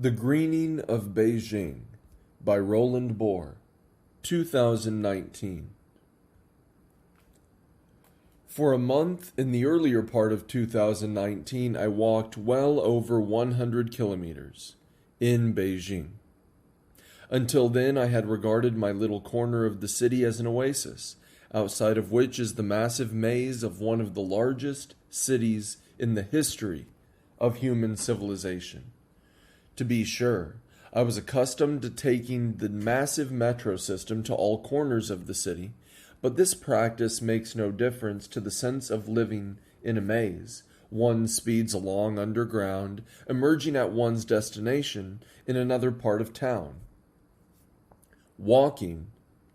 The Greening of Beijing by Roland Boer, 2019. For a month in the earlier part of 2019, I walked well over 100 kilometers in Beijing. Until then, I had regarded my little corner of the city as an oasis, outside of which is the massive maze of one of the largest cities in the history of human civilization. To be sure, I was accustomed to taking the massive metro system to all corners of the city, but this practice makes no difference to the sense of living in a maze. One speeds along underground, emerging at one's destination in another part of town. Walking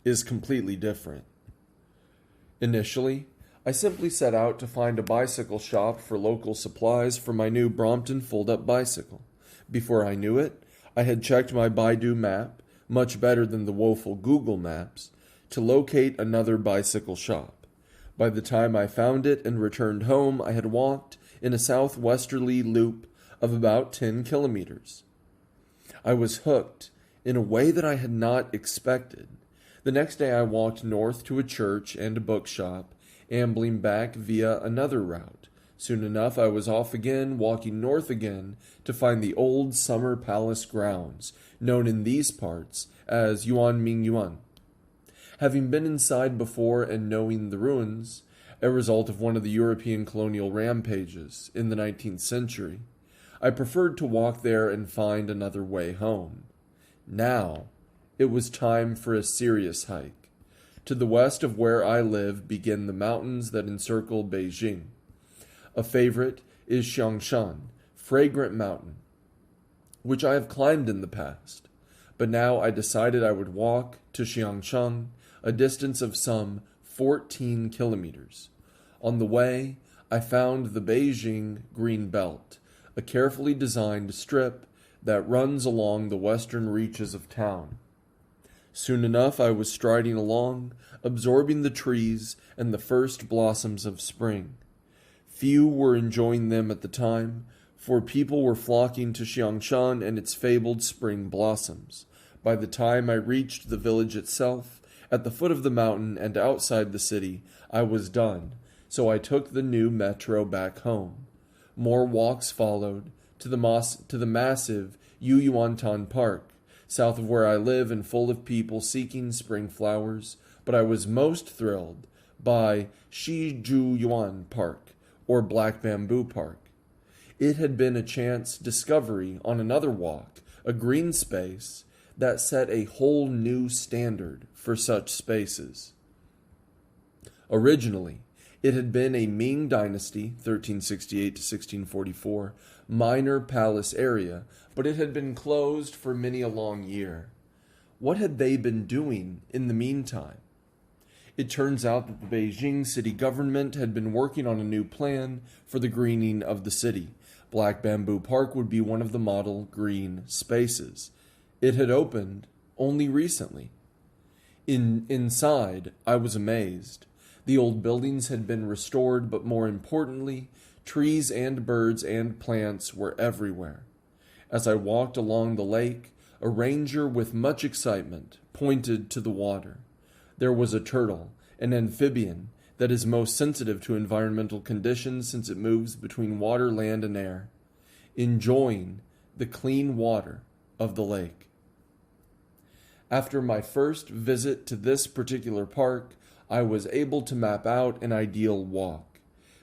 is completely different. Initially, I simply set out to find a bicycle shop for local supplies for my new Brompton fold-up bicycle. Before I knew it, I had checked my Baidu map, much better than the woeful Google Maps, to locate another bicycle shop. By the time I found it and returned home, I had walked in a southwesterly loop of about 10 kilometers. I was hooked in a way that I had not expected. The next day I walked north to a church and a bookshop, ambling back via another route. Soon enough I was off again, walking north again, to find the old summer palace grounds, known in these parts as Yuanmingyuan. Having been inside before and knowing the ruins, a result of one of the European colonial rampages in the 19th century, I preferred to walk there and find another way home. Now, it was time for a serious hike. To the west of where I live begin the mountains that encircle Beijing. A favorite is Xiangshan, Fragrant Mountain, which I have climbed in the past, but now I decided I would walk to Xiangshan, a distance of some 14 kilometers. On the way, I found the Beijing Green Belt, a carefully designed strip that runs along the western reaches of town. Soon enough I was striding along, absorbing the trees and the first blossoms of spring. Few were enjoying them at the time, for people were flocking to Xiangshan and its fabled spring blossoms. By the time I reached the village itself, at the foot of the mountain and outside the city, I was done, so I took the new metro back home. More walks followed, to the massive Yuyuantan Park, south of where I live and full of people seeking spring flowers, but I was most thrilled by Shizhuyuan Park, or Black Bamboo Park. It had been a chance discovery on another walk, a green space that set a whole new standard for such spaces. Originally, it had been a Ming Dynasty, 1368 to 1644, minor palace area, but it had been closed for many a long year. What had they been doing in the meantime? It turns out that the Beijing city government had been working on a new plan for the greening of the city. Black Bamboo Park would be one of the model green spaces. It had opened only recently. Inside, I was amazed. The old buildings had been restored, but more importantly, trees and birds and plants were everywhere. As I walked along the lake, a ranger with much excitement pointed to the water. There was a turtle, an amphibian, that is most sensitive to environmental conditions since it moves between water, land, and air, enjoying the clean water of the lake. After my first visit to this particular park, I was able to map out an ideal walk.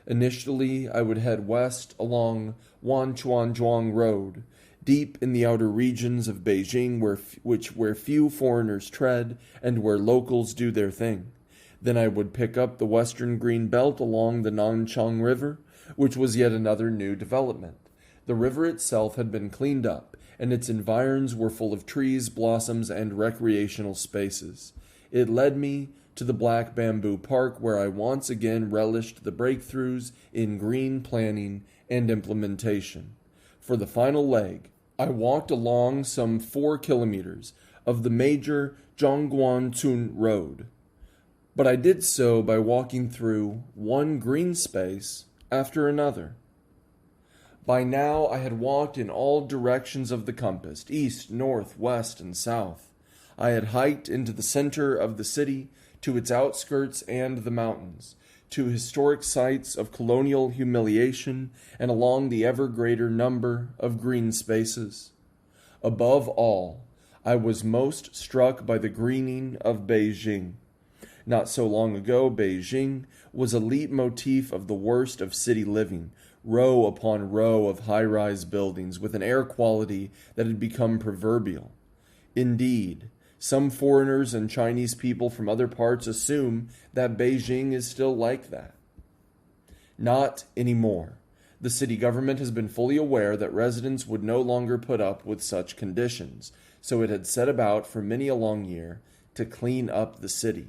Initially, I would head west along Wanchuanzhuang Road, deep in the outer regions of Beijing where few foreigners tread and where locals do their thing. Then I would pick up the western green belt along the Nanchang River, which was yet another new development. The river itself had been cleaned up, and its environs were full of trees, blossoms, and recreational spaces. It led me to the Black Bamboo Park, where I once again relished the breakthroughs in green planning and implementation. For the final leg, I walked along some 4 kilometers of the major Zhongguancun Road, but I did so by walking through one green space after another. By now I had walked in all directions of the compass, east, north, west, and south. I had hiked into the center of the city, to its outskirts and the mountains, to historic sites of colonial humiliation, and along the ever greater number of green spaces. Above all, I was most struck by the greening of Beijing. Not so long ago, Beijing was a leitmotif of the worst of city living, row upon row of high-rise buildings with an air quality that had become proverbial. Indeed, some foreigners and Chinese people from other parts assume that Beijing is still like that. Not anymore. The city government has been fully aware that residents would no longer put up with such conditions, so it had set about for many a long year to clean up the city.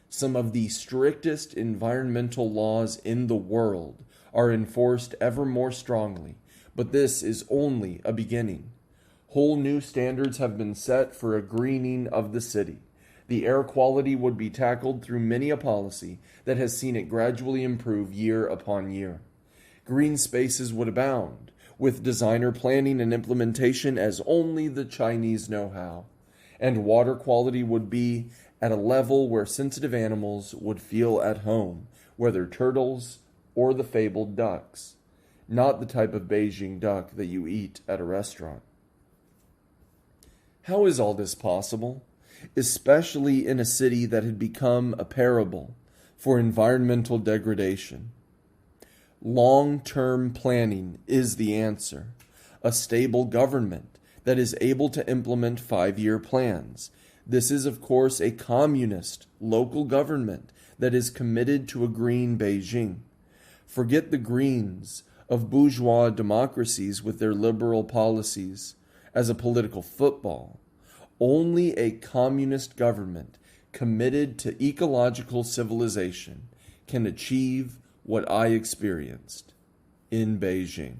Some of the strictest environmental laws in the world are enforced ever more strongly, but this is only a beginning. Whole new standards have been set for a greening of the city. The air quality would be tackled through many a policy that has seen it gradually improve year upon year. Green spaces would abound, with designer planning and implementation as only the Chinese know how, and water quality would be at a level where sensitive animals would feel at home, whether turtles or the fabled ducks, not the type of Beijing duck that you eat at a restaurant. How is all this possible, especially in a city that had become a parable for environmental degradation? Long-term planning is the answer. A stable government that is able to implement 5-year plans. This is, of course, a communist local government that is committed to a green Beijing. Forget the greens of bourgeois democracies with their liberal policies as a political football. Only a communist government committed to ecological civilization can achieve what I experienced in Beijing.